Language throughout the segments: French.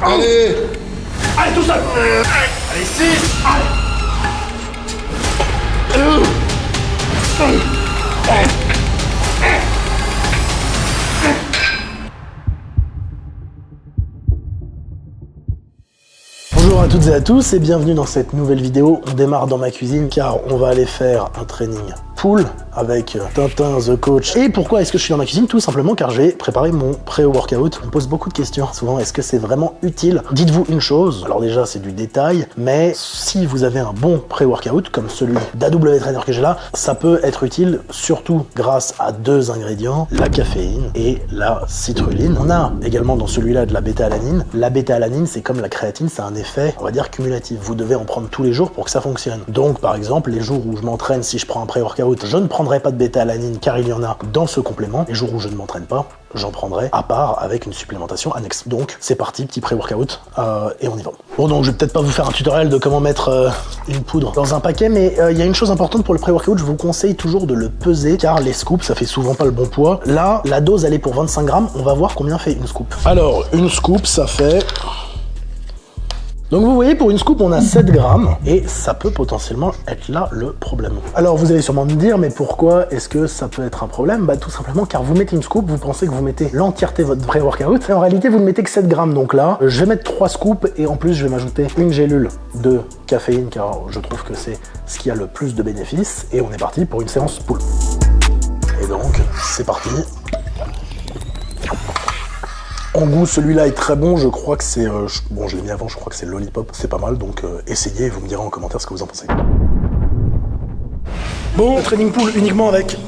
Allez. Allez, tout seul. Allez, 6. Bonjour à toutes et à tous et bienvenue dans cette nouvelle vidéo. On démarre dans ma cuisine car on va aller faire un training pool avec Tintin, the coach. Et pourquoi est-ce que je suis dans ma cuisine? Tout simplement car j'ai préparé mon pré-workout. On me pose beaucoup de questions souvent, est-ce que c'est vraiment utile? Dites-vous une chose, alors déjà c'est du détail, mais si vous avez un bon pré-workout comme celui d'AW Trainer que j'ai là, ça peut être utile surtout grâce à deux ingrédients, la caféine et la citrulline. On a également dans celui-là de la bêta-alanine. La bêta-alanine, c'est comme la créatine, c'est un effet, on va dire, cumulatif. Vous devez en prendre tous les jours pour que ça fonctionne. Donc par exemple, les jours où je m'entraîne, si je prends un pré-workout, je ne prendrai pas de bêta-alanine car il y en a dans ce complément. Les jours où je ne m'entraîne pas, j'en prendrai à part avec une supplémentation annexe. Donc c'est parti, petit pré-workout et on y va. Bon, donc je vais peut-être pas vous faire un tutoriel de comment mettre une poudre dans un paquet, mais il y a une chose importante pour le pré-workout, je vous conseille toujours de le peser car les scoops, ça fait souvent pas le bon poids. Là, la dose elle est pour 25 grammes, on va voir combien fait une scoop. Alors, une scoop ça fait... Donc vous voyez, pour une scoop, on a 7 grammes et ça peut potentiellement être là le problème. Alors vous allez sûrement me dire, mais pourquoi est-ce que ça peut être un problème? Bah tout simplement car vous mettez une scoop, vous pensez que vous mettez l'entièreté de votre pré-workout, et en réalité vous ne mettez que 7 grammes. Donc là, je vais mettre 3 scoops et en plus je vais m'ajouter une gélule de caféine car je trouve que c'est ce qui a le plus de bénéfices. Et on est parti pour une séance pool. Et donc, c'est parti. En goût, celui-là est très bon, je crois que c'est... bon, je l'ai mis avant, je crois que c'est Lollipop, c'est pas mal, donc essayez et vous me direz en commentaire ce que vous en pensez. Bon, le training pool uniquement avec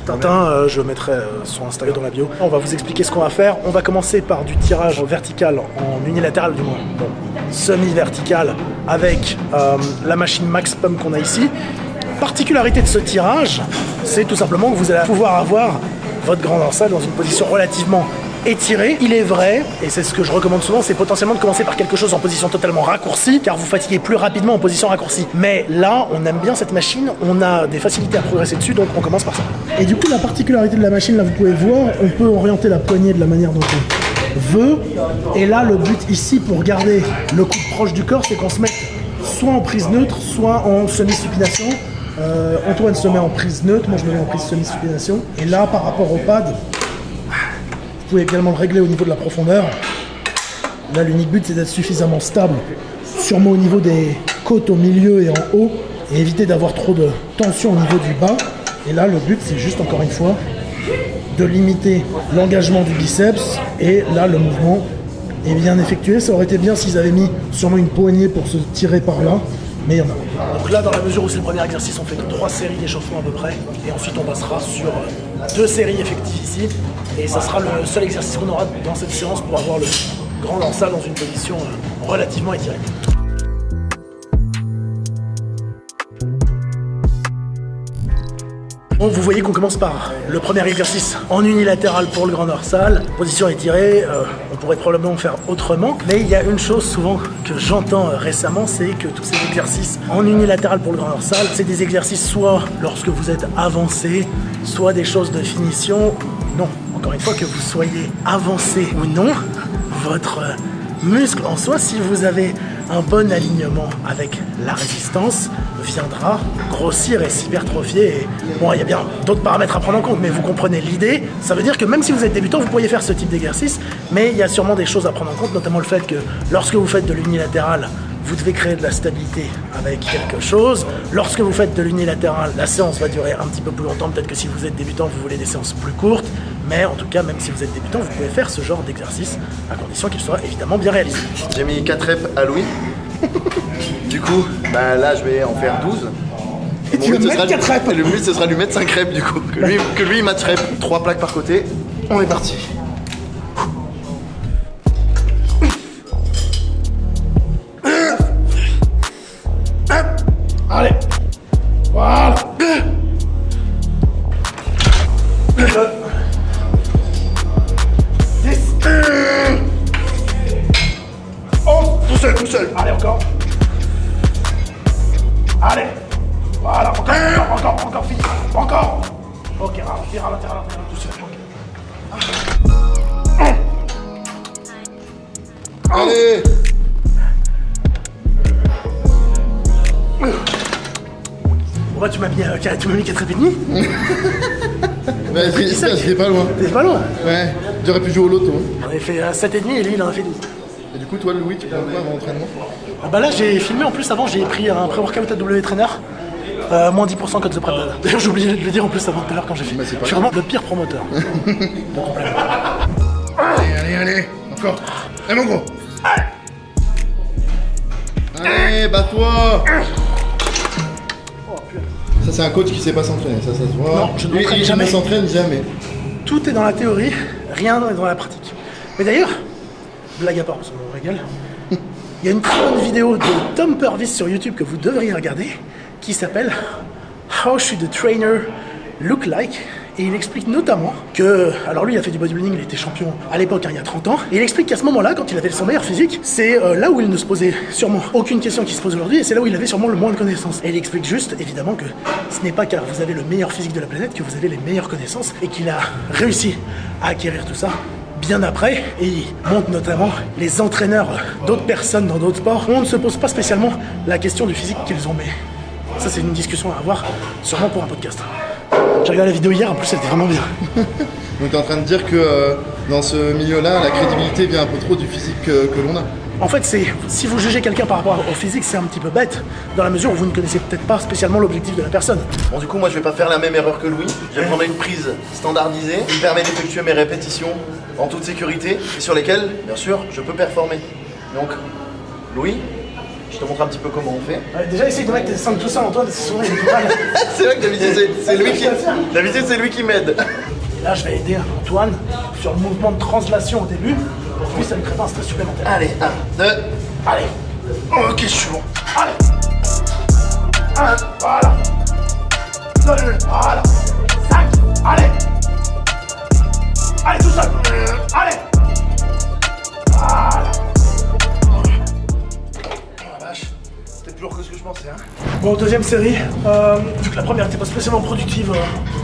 Tintin, je mettrai son Instagram dans la bio. On va vous expliquer ce qu'on va faire. On va commencer par du tirage vertical en unilatéral, du moins, bon, semi-vertical, avec la machine Max Pump qu'on a ici. Particularité de ce tirage, c'est tout simplement que vous allez pouvoir avoir votre grand dorsal dans une position relativement étiré. Il est vrai, et c'est ce que je recommande souvent, c'est potentiellement de commencer par quelque chose en position totalement raccourcie, car vous fatiguez plus rapidement en position raccourcie. Mais là, on aime bien cette machine, on a des facilités à progresser dessus, donc on commence par ça. Et du coup, la particularité de la machine, là vous pouvez voir, on peut orienter la poignée de la manière dont on veut. Et là, le but ici, pour garder le coude proche du corps, c'est qu'on se mette soit en prise neutre, soit en semi-supination. Antoine se met en prise neutre, moi je me mets en prise semi-supination. Et là, par rapport au pad, vous pouvez également le régler au niveau de la profondeur. Là, l'unique but, c'est d'être suffisamment stable, sûrement au niveau des côtes au milieu et en haut, et éviter d'avoir trop de tension au niveau du bas. Et là, le but, c'est juste, encore une fois, de limiter l'engagement du biceps. Et là, le mouvement est bien effectué. Ça aurait été bien s'ils avaient mis sûrement une poignée pour se tirer par là, mais il y en a. Donc là, dans la mesure où c'est le premier exercice, on fait 3 séries d'échauffement à peu près, et ensuite on passera sur 2 séries effectives ici, et ça sera le seul exercice qu'on aura dans cette séance pour avoir le grand dorsal dans une position relativement étirée. Bon, vous voyez qu'on commence par le premier exercice en unilatéral pour le grand dorsal, position étirée, on pourrait probablement faire autrement, mais il y a une chose souvent que j'entends récemment, c'est que tous ces exercices en unilatéral pour le grand dorsal, c'est des exercices soit lorsque vous êtes avancé, soit des choses de finition. Non, encore une fois, que vous soyez avancé ou non, votre muscle en soi, si vous avez un bon alignement avec la résistance, viendra grossir et s'hypertrophier. Et bon, il y a bien d'autres paramètres à prendre en compte, mais vous comprenez l'idée. Ça veut dire que même si vous êtes débutant, vous pourriez faire ce type d'exercice, mais il y a sûrement des choses à prendre en compte, notamment le fait que lorsque vous faites de l'unilatéral, vous devez créer de la stabilité avec quelque chose. Lorsque vous faites de l'unilatéral, la séance va durer un petit peu plus longtemps. Peut-être que si vous êtes débutant, vous voulez des séances plus courtes. Mais en tout cas, même si vous êtes débutant, vous pouvez faire ce genre d'exercice à condition qu'il soit évidemment bien réalisé. J'ai mis 4 reps à Louis. Du coup, bah là je vais en faire 12. Et tu vas mettre 4 reps. Et le but ce sera de lui mettre 5 reps du coup. Que lui il match reps. 3 plaques par côté. On est parti. Allez. Voilà. 10. Oh, tout seul. Allez, encore. Allez. Voilà, encore, fini. Encore. Ok, ralentir, tout seul. Okay. Moi, tu m'as mis 4 et demi. Bah, j'étais pas loin. T'es pas loin. Ouais, j'aurais pu jouer au loto. On avait fait 7 et demi et lui, il en a fait 12. Et du coup, toi, Louis, tu prends quoi avant l'entraînement? Ah bah là, j'ai filmé en plus avant, j'ai pris un pré-workout à W Trainer. Moins 10% code The Prep. D'ailleurs, j'ai oublié de le dire en plus avant tout à l'heure quand j'ai fait. Bah, c'est pas Je suis vraiment le pire promoteur. Allez, encore. Allez, mon gros. Allez, bats-toi. Ça, c'est un coach qui sait pas s'entraîner, ça se voit. Non, je ne Lui, m'entraîne il jamais. ne s'entraîne jamais. Tout est dans la théorie, rien n'est dans la pratique. Mais d'ailleurs, blague à part, parce qu'on me régale, il y a une très bonne vidéo de Tom Purvis sur YouTube que vous devriez regarder, qui s'appelle How Should a Trainer Look Like? Et il explique notamment que, alors lui il a fait du bodybuilding, il était champion à l'époque, hein, il y a 30 ans, et il explique qu'à ce moment-là, quand il avait son meilleur physique, c'est là où il ne se posait sûrement aucune question qui se pose aujourd'hui, et c'est là où il avait sûrement le moins de connaissances. Et il explique juste, évidemment, que ce n'est pas car vous avez le meilleur physique de la planète que vous avez les meilleures connaissances, et qu'il a réussi à acquérir tout ça bien après, et il montre notamment les entraîneurs d'autres personnes dans d'autres sports, où on ne se pose pas spécialement la question du physique qu'ils ont, mais ça c'est une discussion à avoir, sûrement pour un podcast. J'ai regardé la vidéo hier, en plus elle était vraiment bien. Donc, t'es en train de dire que dans ce milieu-là, la crédibilité vient un peu trop du physique que l'on a. En fait, si vous jugez quelqu'un par rapport au physique, c'est un petit peu bête, dans la mesure où vous ne connaissez peut-être pas spécialement l'objectif de la personne. Bon, du coup, moi, je vais pas faire la même erreur que Louis. Je vais prendre une prise standardisée qui me permet d'effectuer mes répétitions en toute sécurité et sur lesquelles, bien sûr, je peux performer. Donc, Louis, je te montre un petit peu comment on fait. Déjà, essaye de mettre tes seins tout seul, Antoine, c'est souvent il est mal. C'est vrai que d'habitude, c'est lui qui... D'habitude, c'est lui qui m'aide. Et là, je vais aider Antoine sur le mouvement de translation au début, pour que ça ne crée pas un stress supplémentaire. Allez, 1, 2... Allez. Ok, je suis bon. Allez. 1, voilà. 2, voilà. 5, allez. Allez, tout seul. Allez. Voilà. Oh la vache, c'était plus lourd que ce que je pensais, hein. Bon, deuxième série. Vu que la première n'était pas spécialement productive,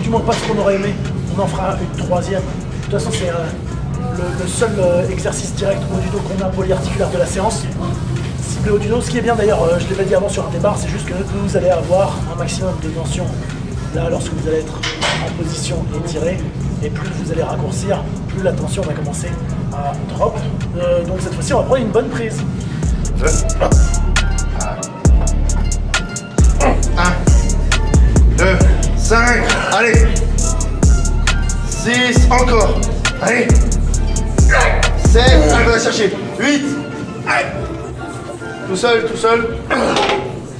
du moins pas ce qu'on aurait aimé, on en fera une troisième. De toute façon, c'est le seul exercice direct au judo qu'on a polyarticulaire de la séance. Ciblé au judo, ce qui est bien d'ailleurs, je l'avais dit avant sur un départ, c'est juste que vous allez avoir un maximum de tension là lorsque vous allez être en position étirée, et plus vous allez raccourcir, plus la tension va commencer à drop. Donc cette fois-ci, on va prendre une bonne prise. 2, 5, allez. 6, encore. Allez. 7, on va chercher. 8, allez. Tout seul, tout seul.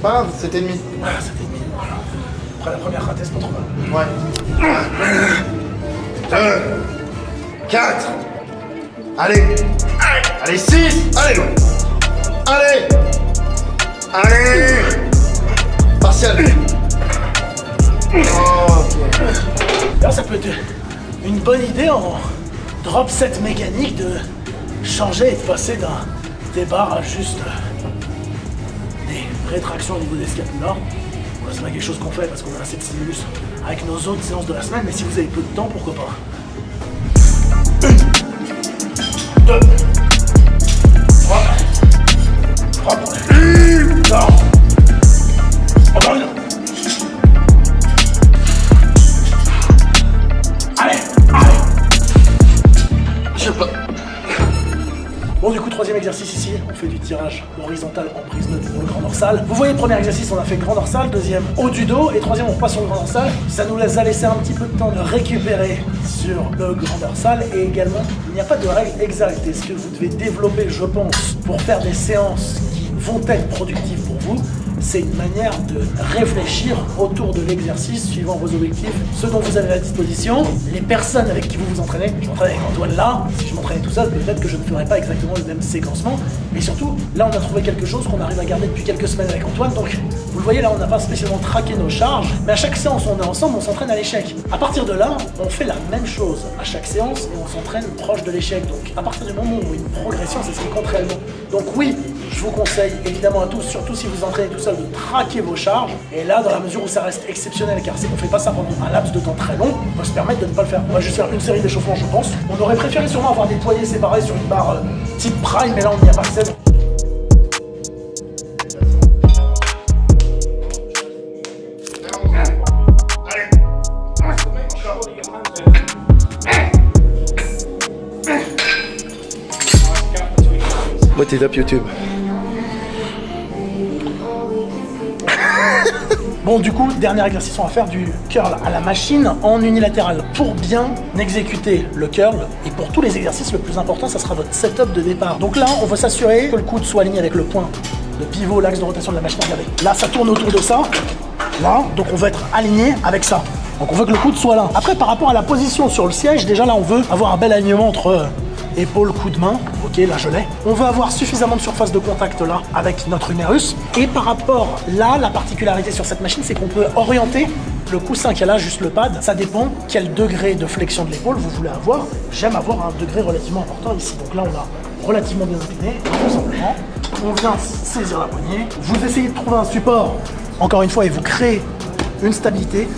20, 7,5. Voilà, ça fait demi. Après la première ratée, c'est pas trop mal. Ouais. 2, 4, allez. Allez, 6, allez. Allez. Allez. Partial. Oh, ok. Là, ça peut être une bonne idée en drop set mécanique de changer et de passer des barres à juste des rétractions au niveau des scapulas. Bon, c'est pas quelque chose qu'on fait parce qu'on a assez de stimulus avec nos autres séances de la semaine, mais si vous avez peu de temps, pourquoi pas. 1, 2, 3, 3, non. Encore une. Allez, allez. Je sais pas. Bon, du coup, troisième exercice ici, on fait du tirage horizontal en prise neutre pour le grand dorsal. Vous voyez, le premier exercice, on a fait grand dorsal, deuxième haut du dos, et troisième, on passe sur le grand dorsal. Ça nous a laissé un petit peu de temps de récupérer sur le grand dorsal, et également, il n'y a pas de règle exacte. Et ce que vous devez développer, je pense, pour faire des séances qui vont être productives pour vous, c'est une manière de réfléchir autour de l'exercice suivant vos objectifs, ce dont vous avez à disposition, les personnes avec qui vous vous entraînez. Je m'entraîne avec Antoine là, si je m'entraînais tout seul, peut-être que je ne ferais pas exactement le même séquencement, mais surtout, là on a trouvé quelque chose qu'on arrive à garder depuis quelques semaines avec Antoine, donc vous le voyez là on n'a pas spécialement traqué nos charges, mais à chaque séance où on est ensemble, on s'entraîne à l'échec. À partir de là, on fait la même chose à chaque séance et on s'entraîne proche de l'échec, donc à partir du moment où une progression, c'est ce qui compte réellement. Donc oui, je vous conseille évidemment à tous, surtout si vous entraînez tout seul, de traquer vos charges. Et là, dans la mesure où ça reste exceptionnel, car c'est qu'on fait pas ça pendant un laps de temps très long, on peut se permettre de ne pas le faire. On va juste faire une série d'échauffements, je pense. On aurait préféré sûrement avoir des poignets séparés sur une barre type prime, mais là on n'y a pas accès. Put it up YouTube. Bon, du coup, dernier exercice, on va faire du curl à la machine en unilatéral. Pour bien exécuter le curl, et pour tous les exercices, le plus important, ça sera votre setup de départ. Donc là, on va s'assurer que le coude soit aligné avec le point de pivot, l'axe de rotation de la machine. Regardez, là, ça tourne autour de ça. Là, donc on veut être aligné avec ça. Donc on veut que le coude soit là. Après, par rapport à la position sur le siège, déjà là, on veut avoir un bel alignement entre épaule, coude, main. Ok, là je l'ai. On va avoir suffisamment de surface de contact là avec notre humérus. Et par rapport là, la particularité sur cette machine, c'est qu'on peut orienter le coussin qui a là, juste le pad. Ça dépend quel degré de flexion de l'épaule vous voulez avoir. J'aime avoir un degré relativement important ici. Donc là, on a relativement bien incliné. Tout simplement, on vient saisir la poignée. Vous essayez de trouver un support, encore une fois, et vous créez une stabilité.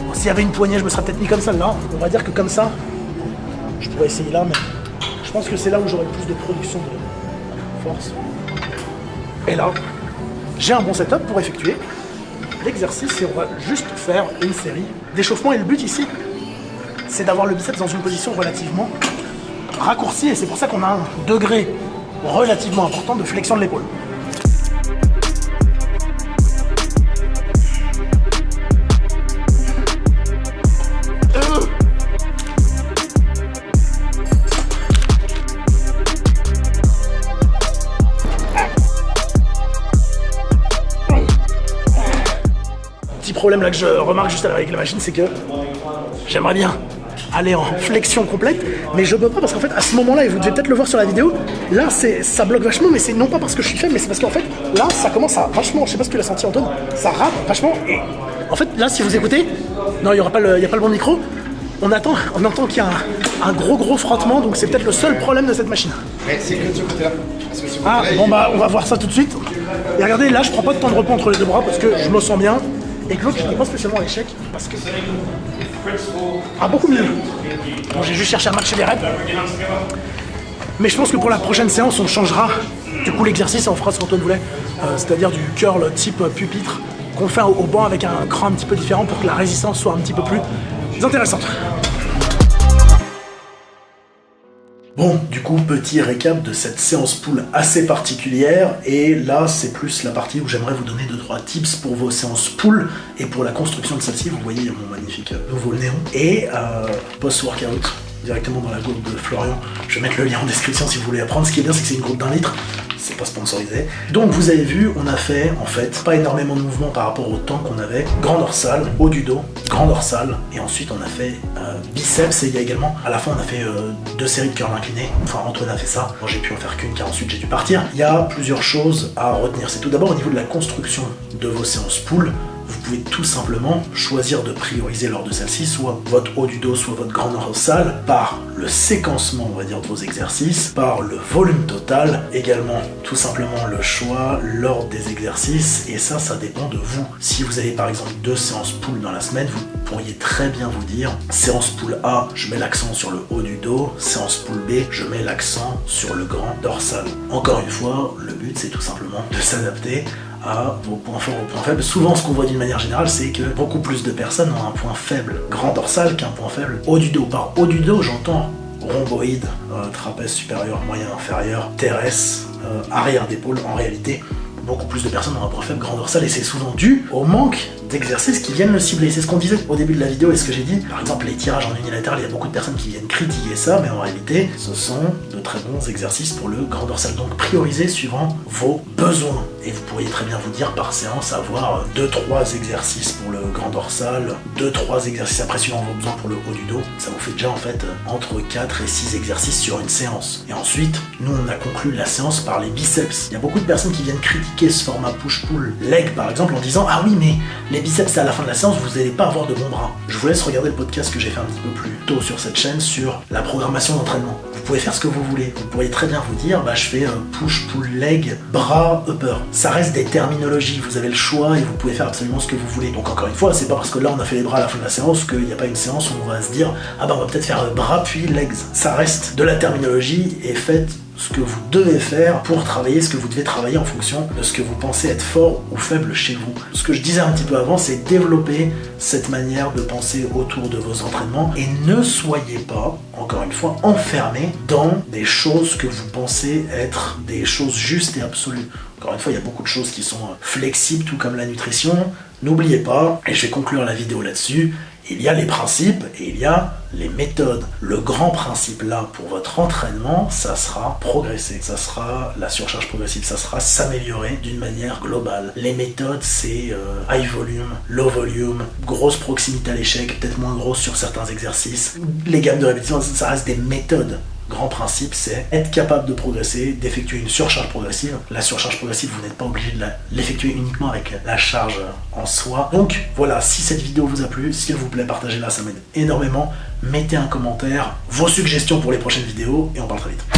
Bon, s'il y avait une poignée, je me serais peut-être mis comme ça là. On va dire que comme ça, je pourrais essayer là, mais je pense que c'est là où j'aurai le plus de production de force. Et là, j'ai un bon setup pour effectuer l'exercice et on va juste faire une série d'échauffements. Et le but ici, c'est d'avoir le biceps dans une position relativement raccourcie et c'est pour ça qu'on a un degré relativement important de flexion de l'épaule. Problème là que je remarque juste avec la machine, c'est que j'aimerais bien aller en flexion complète, mais je peux pas parce qu'en fait à ce moment-là, et vous devez peut-être le voir sur la vidéo, là ça bloque vachement, mais c'est non pas parce que je suis faible, mais c'est parce qu'en fait là ça commence à vachement, je sais pas si tu l'as senti Antoine, ça rate vachement et en fait là si vous écoutez, non il y a pas le bon micro, on entend qu'il y a un gros frottement, donc c'est peut-être le seul problème de cette machine. Mais c'est que de ce côté-là. Ah bon bah on va voir ça tout de suite. Et regardez là je prends pas de temps de repos entre les deux bras parce que je me sens bien. Et que l'autre, je n'ai pas spécialement à l'échec parce que beaucoup mieux. Bon, j'ai juste cherché à matcher les reps. Mais je pense que pour la prochaine séance, on changera du coup l'exercice et on fera ce qu'Antoine voulait. C'est-à-dire du curl type pupitre qu'on fait au banc avec un cran un petit peu différent pour que la résistance soit un petit peu plus intéressante. Bon, du coup, petit récap de cette séance pull assez particulière, et là, c'est plus la partie où j'aimerais vous donner 2-3 tips pour vos séances pull, et pour la construction de celle-ci, vous voyez mon magnifique nouveau néon, et post-workout, directement dans la groupe de Florian, je vais mettre le lien en description si vous voulez apprendre. Ce qui est bien, c'est que c'est une groupe d'1 litre, c'est pas sponsorisé. Donc vous avez vu, on a fait en fait pas énormément de mouvements par rapport au temps qu'on avait. Grand dorsal, haut du dos, grand dorsal, et ensuite on a fait biceps, et il y a également, à la fin on a fait 2 séries de curl inclinés. Enfin Antoine a fait ça, moi j'ai pu en faire qu'une car ensuite j'ai dû partir. Il y a plusieurs choses à retenir. C'est tout d'abord au niveau de la construction de vos séances pull. Vous pouvez tout simplement choisir de prioriser lors de celle-ci soit votre haut du dos, soit votre grand dorsal, par le séquencement, on va dire, de vos exercices, par le volume total, également tout simplement le choix, l'ordre des exercices, et ça dépend de vous. Si vous avez par exemple 2 séances pull dans la semaine, vous pourriez très bien vous dire, séance pull A, je mets l'accent sur le haut du dos, séance pull B, je mets l'accent sur le grand dorsal. Encore une fois, le but c'est tout simplement de s'adapter à vos points forts, vos points faibles. Souvent, ce qu'on voit d'une manière générale, c'est que beaucoup plus de personnes ont un point faible grand dorsal qu'un point faible haut du dos. Par haut du dos, j'entends rhomboïde, trapèze supérieur, moyen, inférieur, TRS, arrière d'épaule. En réalité, beaucoup plus de personnes ont un point faible grand dorsal, et c'est souvent dû au manque d'exercices qui viennent le cibler. C'est ce qu'on disait au début de la vidéo et ce que j'ai dit. Par exemple, les tirages en unilatéral, il y a beaucoup de personnes qui viennent critiquer ça, mais en réalité, ce sont de très bons exercices pour le grand dorsal. Donc priorisez suivant vos besoins. Et vous pourriez très bien vous dire par séance avoir 2-3 exercices pour le grand dorsal, 2-3 exercices après suivant vos besoins pour le haut du dos. Ça vous fait déjà en fait entre 4 et 6 exercices sur une séance. Et ensuite, nous on a conclu la séance par les biceps. Il y a beaucoup de personnes qui viennent critiquer ce format push-pull leg par exemple en disant ah oui mais les biceps c'est à la fin de la séance, vous n'allez pas avoir de bons bras. Je vous laisse regarder le podcast que j'ai fait un petit peu plus tôt sur cette chaîne sur la programmation d'entraînement. Vous pouvez faire ce que vous voulez. Vous pourriez très bien vous dire bah je fais push-pull leg bras upper. Ça reste des terminologies, vous avez le choix et vous pouvez faire absolument ce que vous voulez. Donc encore une fois, c'est pas parce que là on a fait les bras à la fin de la séance qu'il n'y a pas une séance où on va se dire ah bah on va peut-être faire bras puis legs. Ça reste de la terminologie et faites ce que vous devez faire pour travailler ce que vous devez travailler en fonction de ce que vous pensez être fort ou faible chez vous. Ce que je disais un petit peu avant, c'est développer cette manière de penser autour de vos entraînements et ne soyez pas, encore une fois, enfermés dans des choses que vous pensez être des choses justes et absolues. Encore une fois, il y a beaucoup de choses qui sont flexibles, tout comme la nutrition. N'oubliez pas, et je vais conclure la vidéo là-dessus, il y a les principes et il y a les méthodes. Le grand principe là pour votre entraînement, ça sera progresser, ça sera la surcharge progressive, ça sera s'améliorer d'une manière globale. Les méthodes, c'est high volume, low volume, grosse proximité à l'échec, peut-être moins grosse sur certains exercices. Les gammes de répétition, ça reste des méthodes. Grand principe, c'est être capable de progresser, d'effectuer une surcharge progressive. La surcharge progressive, vous n'êtes pas obligé de l'effectuer uniquement avec la charge en soi. Donc voilà, si cette vidéo vous a plu, s'il vous plaît, partagez-la, ça m'aide énormément. Mettez un commentaire, vos suggestions pour les prochaines vidéos et on parle très vite.